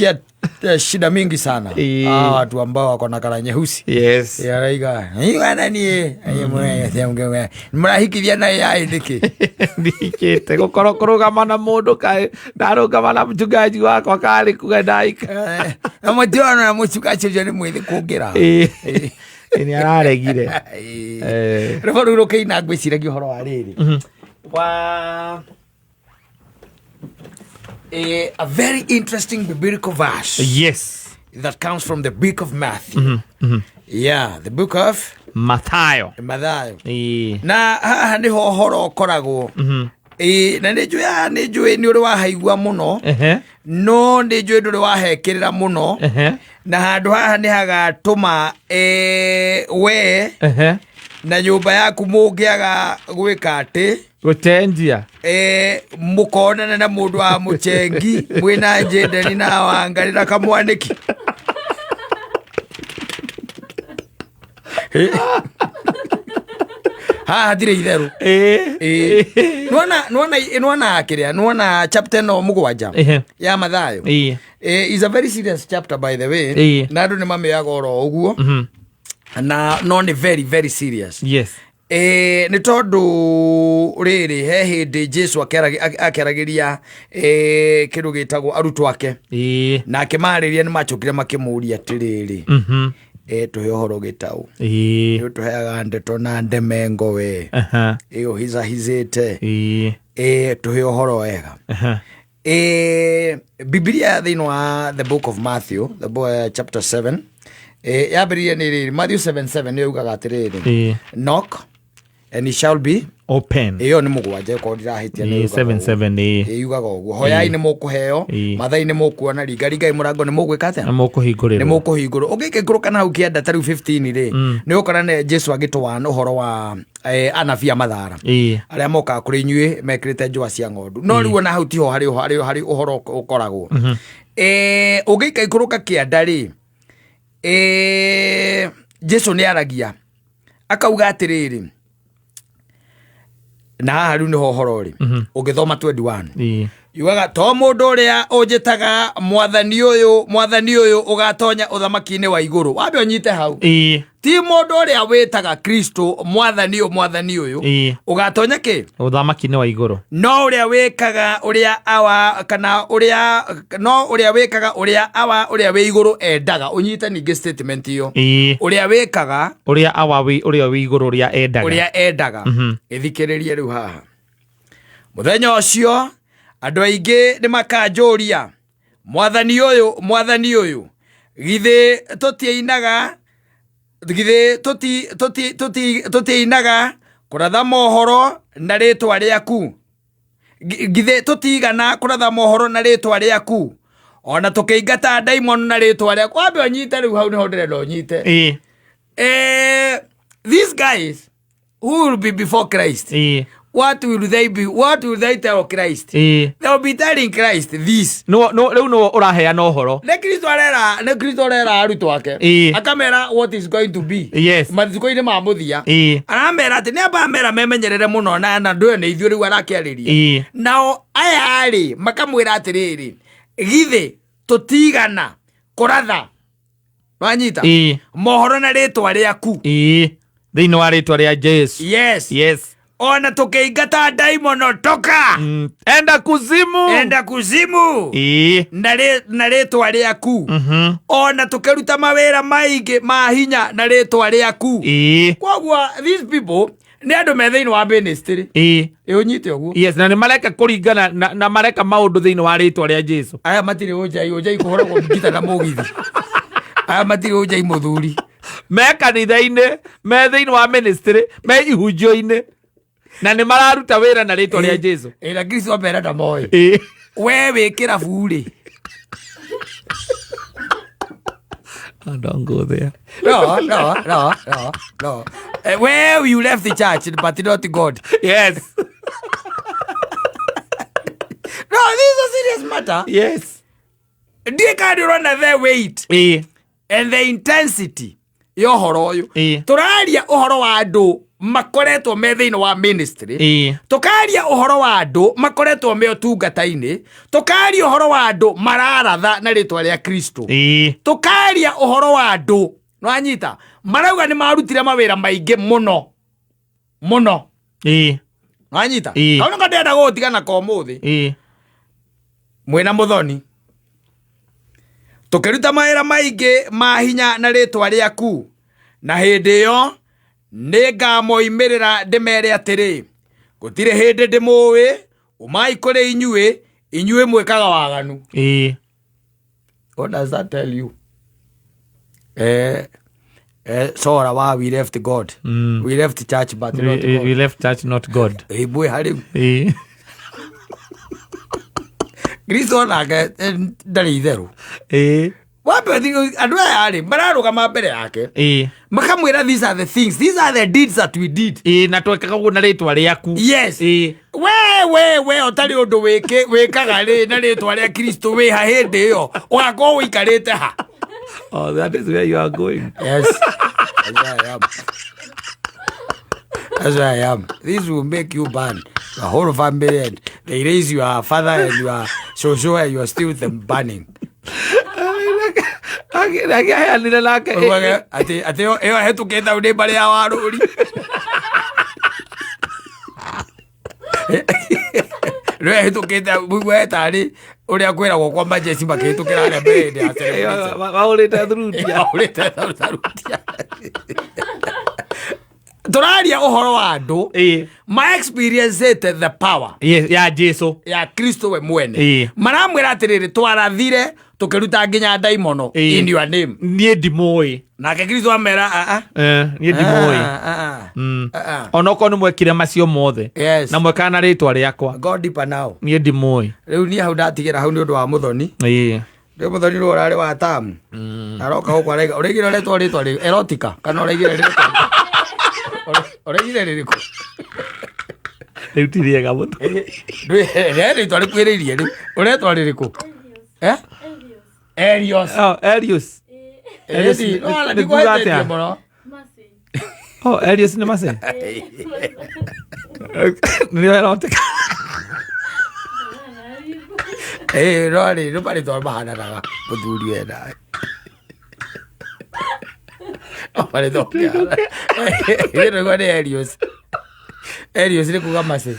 nimesikia shida mingi sana. Watu ambao wako na kala nyeusi. Yes. Raiga. Wana ni mrahikithia na yai ndiki. Ndikite gukorokorogama na mundu kai ndarugama na mchungaji wakwa kari kugendaika. Amationa na mchungaji je ni mwithi kungira. Ni araregire. Rebo ruke na ngwiciragia horo wa riri. A very interesting biblical verse. Yes. That comes from the book of Matthew. Yeah, the book of Mathayo. Na haha ni horo koragwo. Na nijue ni uri wahaigua muno. No nijue nduri wahekirira muno. Na handu haha ni hagatuma we na nyumba yaku mungiaga gwika ati gutenjia mukonana na mundu wa muchengi mwina njendeni na wangarira kamwaniki. Hadire itheru. Nuona chapter no mugwanja ya Mathayo. Is a very serious chapter by the way. Na andu ni mameaga oro uguo. Na no ni very very serious. Yes. Ni tondu riri he hindi Jesu akeragiria kindu gitagwo arutwo ake. Na akimariria ni macukire makimuria atiriri. Tuhe horo gitau. Ni tuheaga ndeto na ndemengo we. Iyo hizahizite. Tuhe horo wega. Biblia thino wa the book of Matthew, the book chapter 7. Yabiria ni Matthew 7:7 ni ugaga atiriri. Knock and it shall be open. Iyo ni mugwanja ko ndirahitia ni 7:7 yugaga uguo. Hoyai ni mukuheo, mathai ni mukuona riga imurango ni mugwika atia? Ni mukuhingurira. Ni mukuhingurwo. Ungikikuruka na ukienda tari 15 ri. Ni ukora ne Jesu agitwa no horo wa anabia mathara. Aria moka kuri inyue mekirite njwa cia ngondu. No riu na hau tiho hari uhoro ukoragwo. Ungika ikuruka kianda ri. Jesu ni aragia. Akauga atiriri. Na haru ni hohoro ri. Ugithoma 21. Yugaga to mundu uria unjitaga mwathani uyu ugatonya uthamaki-ini wa iguru. Wabe onyite hau. Ti mundu uria witaga Kristo mwathani uyu ugatonya ki uthamaki-ini wa iguru. No uria wikaga uria awa kana uria no uria wikaga uria awa uria we iguru endaga. Unyite ningi statement iyo. Uria wikaga uria awa uria we iguru uria endaga. Ithikiririe riu haha. Muthenya ucio andu aingi ni makanjuria mwathani uyu githe tutiinaga kuratha mohoro na ritwa riaku. Githe tutigana kuratha mohoro na ritwa riaku. Ona tukiingata daimon na ritwa riaku. Wabe onyite riu hau niho ndirenda onyite. These guys who will be before Christ. What will they tell Christ? They will be telling Christ this. No urahea no horo. Ne Kristo arera arutwo ake. Akamera what is going to be. Yes. Mathiko-ini ma muthia. Aramera ati ne abamera memenyerere muno na nduwe ne ithuĩ riu arakiariria. Nao aya ari makamwira atiriri. Githe tutigana kuratha. Wanyita. Mohoro na ritwa riaku. Thiini wa ritwa ria Jesu. Yes. Ona tukiingata daimono toka. Enda kuzimu. Na ritwa riaku. Ona tukiruta mawira maingi ma hinya na ritwa riaku. Kwogwa these people ni andu me thiini wa ministry. Unyite uguo. Yes, na ni mareka kuringana na mareka maundu thiini wa ritwa ria Jesu. Aya matire ujai kuhoragwo ngita na mugithi. Aya matire ujai muthuri. Me kanitha-ini, me thiini wa ministry, me ihunjio-ini. Na ni mararuta wira na ritwa ria Jesu. Na Kristo amera na moyo. We wikira buri. Don't go there. No. Where you left the church, but not God. Yes. No, this is a serious matter. Yes. They can't run their weight. And the intensity. Yo horo yo. Turaria uhoro wa andu makoretwo me thiini wa ministry tukaria uhoro wa andu makoretwo me utungata-ini tukaria uhoro wa andu mararatha na ritwa ria Kristo tukaria uhoro wa andu no anyita marauga ni marutire mawira maingi muno no anyita kauna ngandenda gutigana ko muthi mwena muthoni tukiruta mawira maingi ma hinya na ritwa riaku na hindi yo ningamoimirira ndimere atiri gutire hindi ndimui umai kuri inyue mwikaga waganu what does that tell you? Sora wa we left God. We left church but not God. We left church not God. Boy hari Kristo nake ndari itheru wape andu aya ari mararugama mbere yake makamwira these are the things, these are the deeds that we did na twekaga guo na ritwa riaku. Yes we otari undu wikaga ri na ritwa ria Kristo we ha hindi yo ugakorwo wikarite ha. Oh, that is where you are going. Yes. That's where I am. That's where I am. This will make you ban the whole family and they raise your father and you are so and you are still with them banning. Ati eo hetu kenda ude bale ya waruri. Rwe hetu kenda bugwe tari uria kwira gwo kwa majesi makitukira ale mbere ya sere. Waurite thurutia. Turaria uhoro wa andu ma experience the power ya Jesu ya Kristo we mwene maramwira atiriri twarathire tukiruta nginya daimono in your name nie ndimoi nake Kristo amera nie ndimoi onoko ni mwekire macio mothe na mwekana ritwa riakwa God deeper now nie ndimoi riu ni hau ndatigira hau ni undu wa muthoni riu muthoni ro rari wa tamu aroka uko arega uregire ritwa erotica kana uregire ritwa oregire ririko riu tiriega mutu ritwa rikwiririe riu uretwa ririko Elios. Oh, Elios. Elios ni kuhete mono. Oh, Elios ni mase. Ni erotica. Rori, no pare to bahana na muthuri ena. Pare to. Ero ngone Elios. Elios ni kuga mase.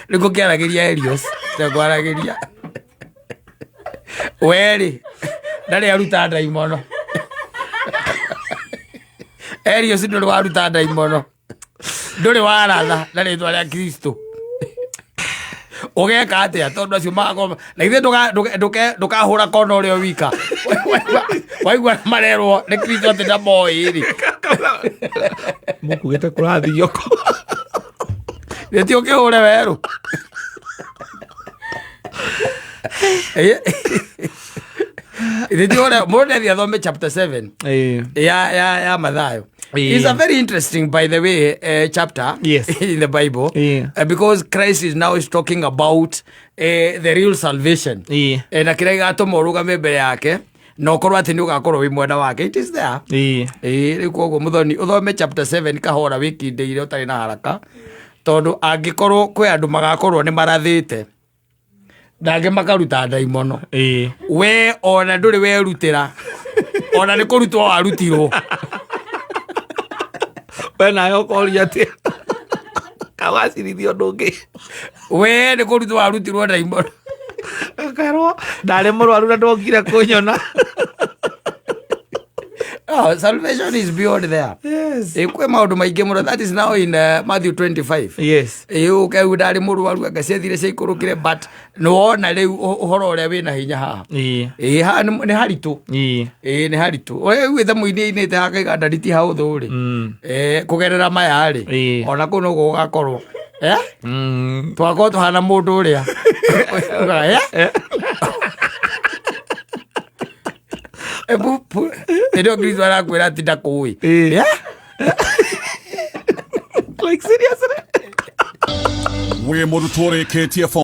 Niko kiaragiria Elios kwaragiria weri ndari aruta daimono Elios nduri waruta daimono nduri waratha ndari twa Kristo ugeka atia tondu acio magoma na ithe ndukahura kona urio wika waigua marerwo ni Kristo ati ndamoi ri mukugete kurathio ko Netio ke ore weru. Netio ore mode dia thome chapter 7. Ya Mathayo. It's a very interesting, by the way, chapter in the Bible because Christ is now talking about the real salvation. Na kirega tomoruga mbere yake no korwa ati ni ugakorwo wi mwenda wake. It is there. Riu koguo muthoni uthome chapter 7 kahora wiki ndeire utari na haraka. Tondu angikorwo kwe andu magakorwo ni marathite ndange makaruta daimono we ona nduri werutira ona ni kurutwo warutirwo we nayo koria ati kawacirithio ndungi we ni kurutwo warutirwo daimono akarwo ndari murwaru na ndongire kunyona. Oh, salvation is beyond there. Yes. Ekwe maundu maingi muno. That is now in Matthew 25. Yes. Uke udari murwaru agacethire cikurukire but no wona riu uhoro uria wina hinya haha. Ha ni haritu. Ni haritu. We withe muini ni te haka ndariti ha uthuri. Kugerera maya ri. Ona kuno gugakorwo. Twako tuhana mundu uria. Ndio Kristo arakwira ati ndakui. Like seriously? We murutore KTF